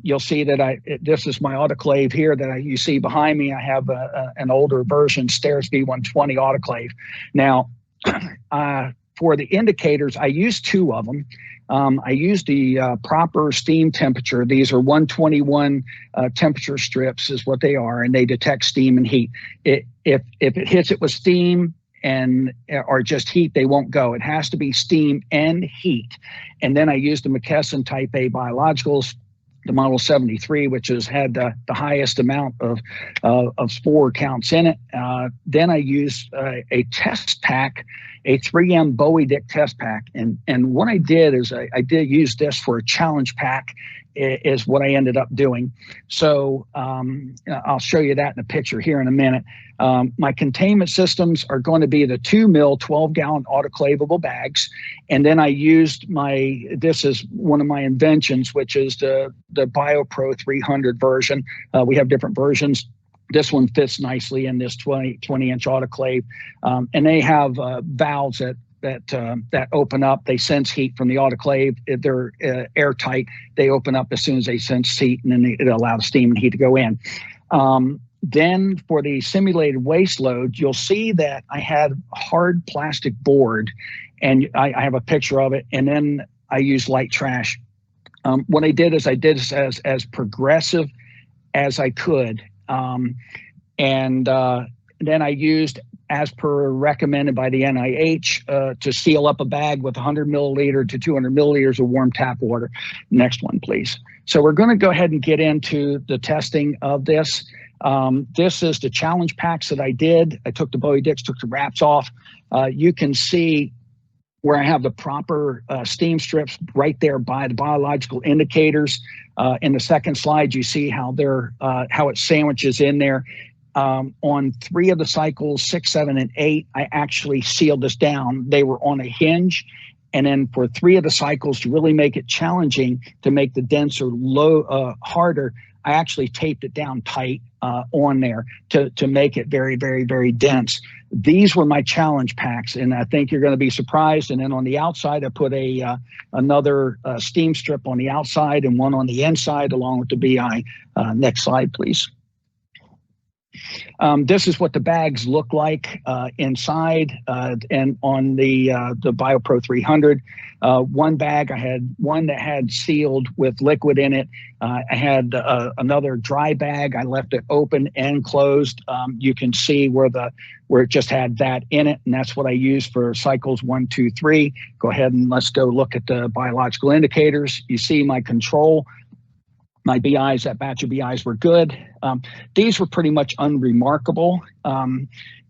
You'll see that this is my autoclave here that you see behind me. I have an older version, Stairs V120 autoclave. Now, for the indicators, I use two of them. I use the proper steam temperature. These are 121 temperature strips is what they are, and they detect steam and heat. If it hits it with steam or just heat, they won't go. It has to be steam and heat. And then I use the McKesson Type A biologicals, the Model 73, which has had the highest amount of spore counts in it. Then I use a test pack, a 3M Bowie Dick test pack. And what I did is I did use this for a challenge pack is what I ended up doing. So I'll show you that in a picture here in a minute. My containment systems are going to be the 2 mil 12-gallon autoclavable bags. And then I used this is one of my inventions, which is the BioPro 300 version. We have different versions. This one fits nicely in this 20-inch autoclave. And they have valves that open up. They sense heat from the autoclave. They're airtight. They open up as soon as they sense heat, and then it allows steam and heat to go in. Then for the simulated waste load, you'll see that I had hard plastic board, and I have a picture of it, and then I use light trash. What I did is I did this as progressive as I could. And then I used, as per recommended by the NIH, to seal up a bag with 100 milliliter to 200 milliliters of warm tap water. Next one, please. So we're going to go ahead and get into the testing of this. This is the challenge packs that I did. I took the Bowie Dicks, took the wraps off. You can see where I have the proper steam strips right there by the biological indicators. In the second slide, you see how how it sandwiches in there. On 3 of the cycles, 6, 7, and 8, I actually sealed this down. They were on a hinge. And then for 3 of the cycles, to really make it challenging, to make the denser harder, I actually taped it down tight on there to make it very, very, very dense. These were my challenge packs, and I think you're going to be surprised. And then on the outside, I put another steam strip on the outside and one on the inside along with the BI. Next slide, please. This is what the bags look like inside and on the BioPro 300. One bag, I had one that had sealed with liquid in it. I had another dry bag. I left it open and closed. You can see where it just had that in it, and that's what I used for cycles 1, 2, 3. Go ahead and let's go look at the biological indicators. You see my control. My BIs, that batch of BIs were good. These were pretty much unremarkable.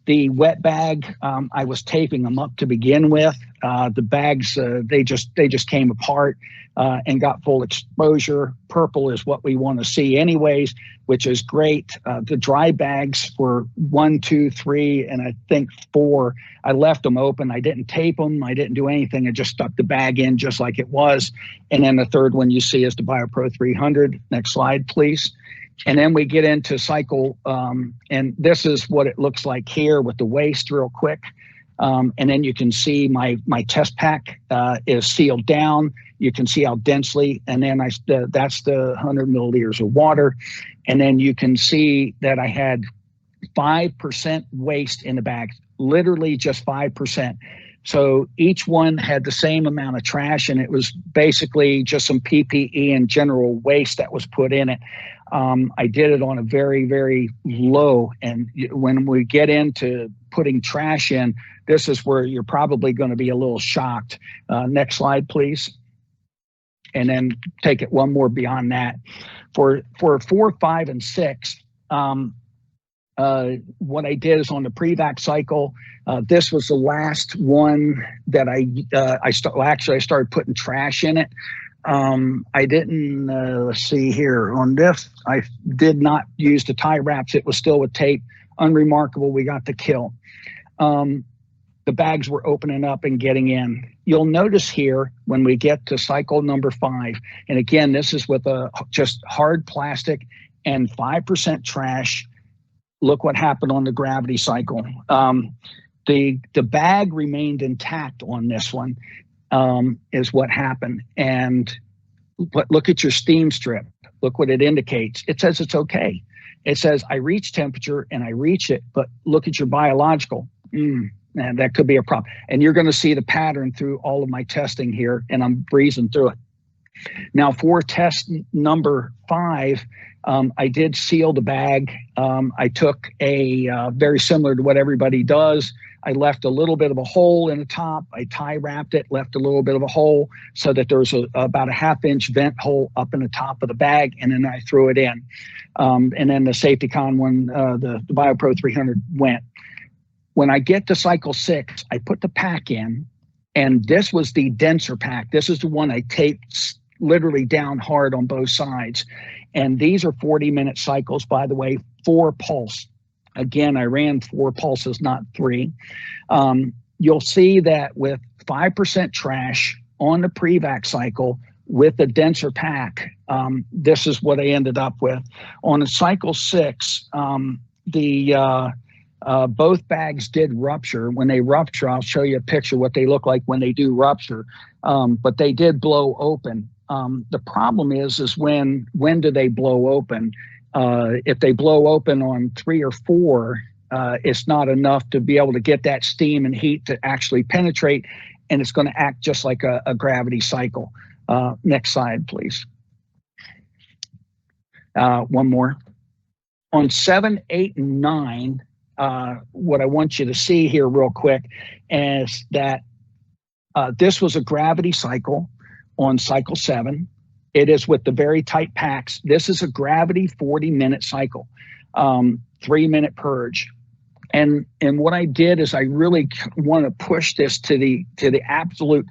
The wet bag, I was taping them up to begin with. The bags, they just came apart and got full exposure. Purple is what we want to see anyways, which is great. The dry bags were 1, 2, 3, and I think 4. I left them open. I didn't tape them. I didn't do anything. I just stuck the bag in just like it was. And then the third one you see is the BioPro 300. Next slide, please. And then we get into cycle, and this is what it looks like here with the waste real quick. And then you can see my test pack is sealed down. You can see how densely, and then that's the 100 milliliters of water. And then you can see that I had 5% waste in the bag, literally just 5%. So each one had the same amount of trash, and it was basically just some PPE and general waste that was put in it. I did it on a very, very low, and when we get into putting trash in, this is where you're probably going to be a little shocked. Next slide, please. And then take it one more beyond that. For 4, 5, and 6, what I did is on the pre-vac cycle, this was the last one that I started putting trash in it. I didn't, let's see here on this, I did not use the tie wraps. It was still with tape. Unremarkable, we got the kill. The bags were opening up and getting in. You'll notice here when we get to cycle number 5, and again, this is with just hard plastic and 5% trash. Look what happened on the gravity cycle. The bag remained intact on this one, is what happened. And look at your steam strip. look what it indicates. It says it's okay. It says I reach temperature and I reach it, but look at your biological. And that could be a problem. And you're going to see the pattern through all of my testing here, and I'm breezing through it. Now for test number 5, I did seal the bag. I took a very similar to what everybody does. I left a little bit of a hole in the top. I tie wrapped it, left a little bit of a hole so that there's about a 1/2 inch vent hole up in the top of the bag, and then I threw it in. And then the Safe-Decon one, the BioPro 300 went. When I get to cycle 6, I put the pack in, and this was the denser pack. This is the one I taped literally down hard on both sides. And these are 40-minute cycles, by the way, 4 pulse. Again, I ran 4 pulses, not 3. You'll see that with 5% trash on the pre-vac cycle with the denser pack, this is what I ended up with. On the cycle 6, both bags did rupture. When they rupture, I'll show you a picture what they look like when they do rupture, but they did blow open. The problem is when do they blow open? If they blow open on 3 or 4, it's not enough to be able to get that steam and heat to actually penetrate, and it's going to act just like a gravity cycle. Next slide, please. One more. On 7, 8, and 9, what I want you to see here real quick is that this was a gravity cycle on cycle 7. It is with the very tight packs. This is a gravity 40-minute cycle, 3-minute purge. And what I did is I really want to push this to the absolute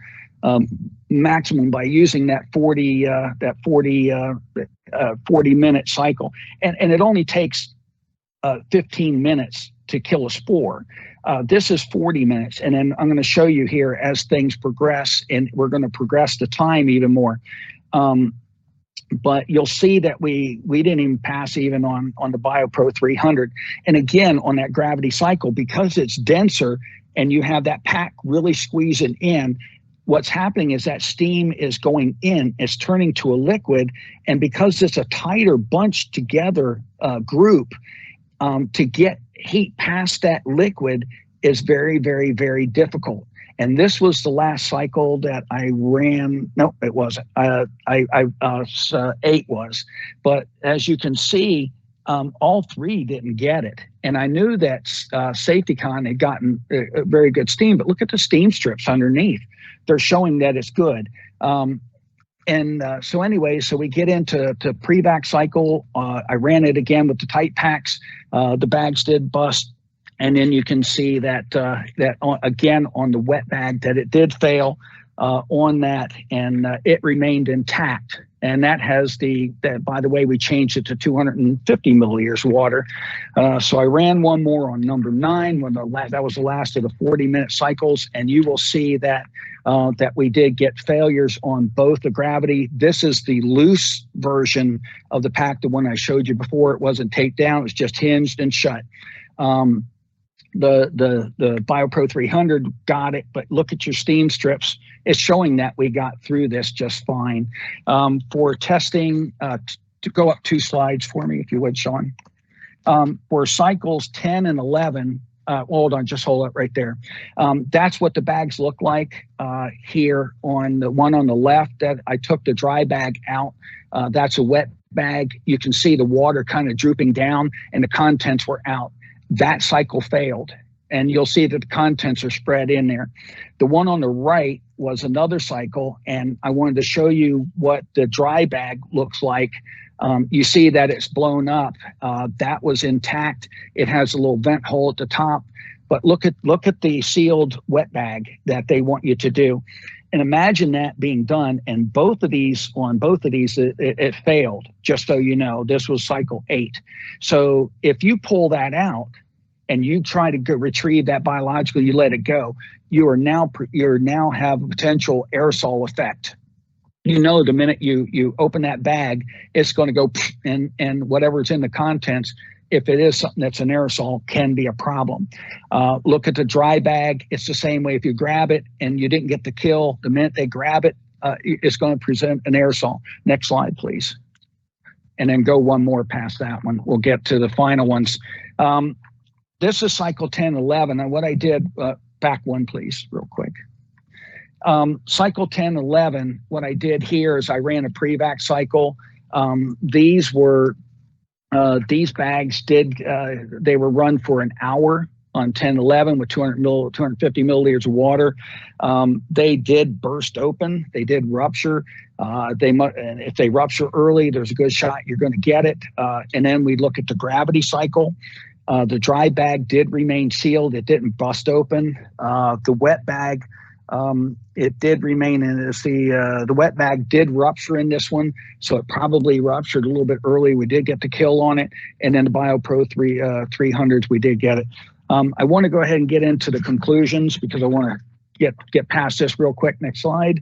maximum by using that 40-minute cycle. And it only takes 15 minutes to kill a spore. This is 40 minutes. And then I'm going to show you here as things progress, and we're going to progress the time even more. But you'll see that we didn't even pass even on the BioPro 300. And again, on that gravity cycle, because it's denser and you have that pack really squeezing in, what's happening is that steam is going in, it's turning to a liquid. And because it's a tighter bunched together group, to get heat past that liquid is very, very, very difficult. And this was the last cycle that I ran. No, it wasn't. 8 was. But as you can see, all 3 didn't get it. And I knew that Safe-Decon had gotten a very good steam, but look at the steam strips underneath. They're showing that it's good. So anyway, so we get into pre-vac cycle. I ran it again with the tight packs. The bags did bust. And then you can see that again on the wet bag that it did fail on that, and it remained intact. And that has by the way, we changed it to 250 milliliters water. So I ran one more on number 9 when that was the last of the 40-minute cycles, and you will see that that we did get failures on both the gravity. This is the loose version of the pack, the one I showed you before. It wasn't taped down; it was just hinged and shut. The BioPro 300 got it, but look at your steam strips. It's showing that we got through this just fine. For testing, to go up 2 slides for me, if you would, Sean. For cycles 10 and 11, hold on, just hold it right there. That's what the bags look like here on the one on the left. That I took the dry bag out. That's a wet bag. You can see the water kind of drooping down and the contents were out. That cycle failed, and you'll see that the contents are spread in there. The one on the right was another cycle, and I wanted to show you what the dry bag looks like. You see that it's blown up. That was intact. It has a little vent hole at the top, but look at the sealed wet bag that they want you to do. And imagine that being done, and both of these, it failed, just so you know. This was cycle 8. So if you pull that out and you try to retrieve that biological, you let it go, you now have a potential aerosol effect. You know, the minute you open that bag, it's going to go, and whatever's in the contents, if it is something that's an aerosol, can be a problem. Look at the dry bag. It's the same way. If you grab it and you didn't get the kill, the minute they grab it, it's going to present an aerosol. Next slide, please. and then go one more past that one. We'll get to the final ones. This is cycle 10, 11. And what I did, back one, please, real quick. Cycle 10, 11, what I did here is I ran a pre-vac cycle. These bags they were run for an hour on 10, 11 with 250 milliliters of water. They did burst open. They did rupture. And if they rupture early, there's a good shot you're going to get it. And then we look at the gravity cycle. The dry bag did remain sealed. It didn't bust open. The wet bag, it did remain in this. The wet bag did rupture in this one, so it probably ruptured a little bit early. We did get the kill on it, and then the BioPro 300s, we did get it. I want to go ahead and get into the conclusions because I want to get past this real quick. Next slide.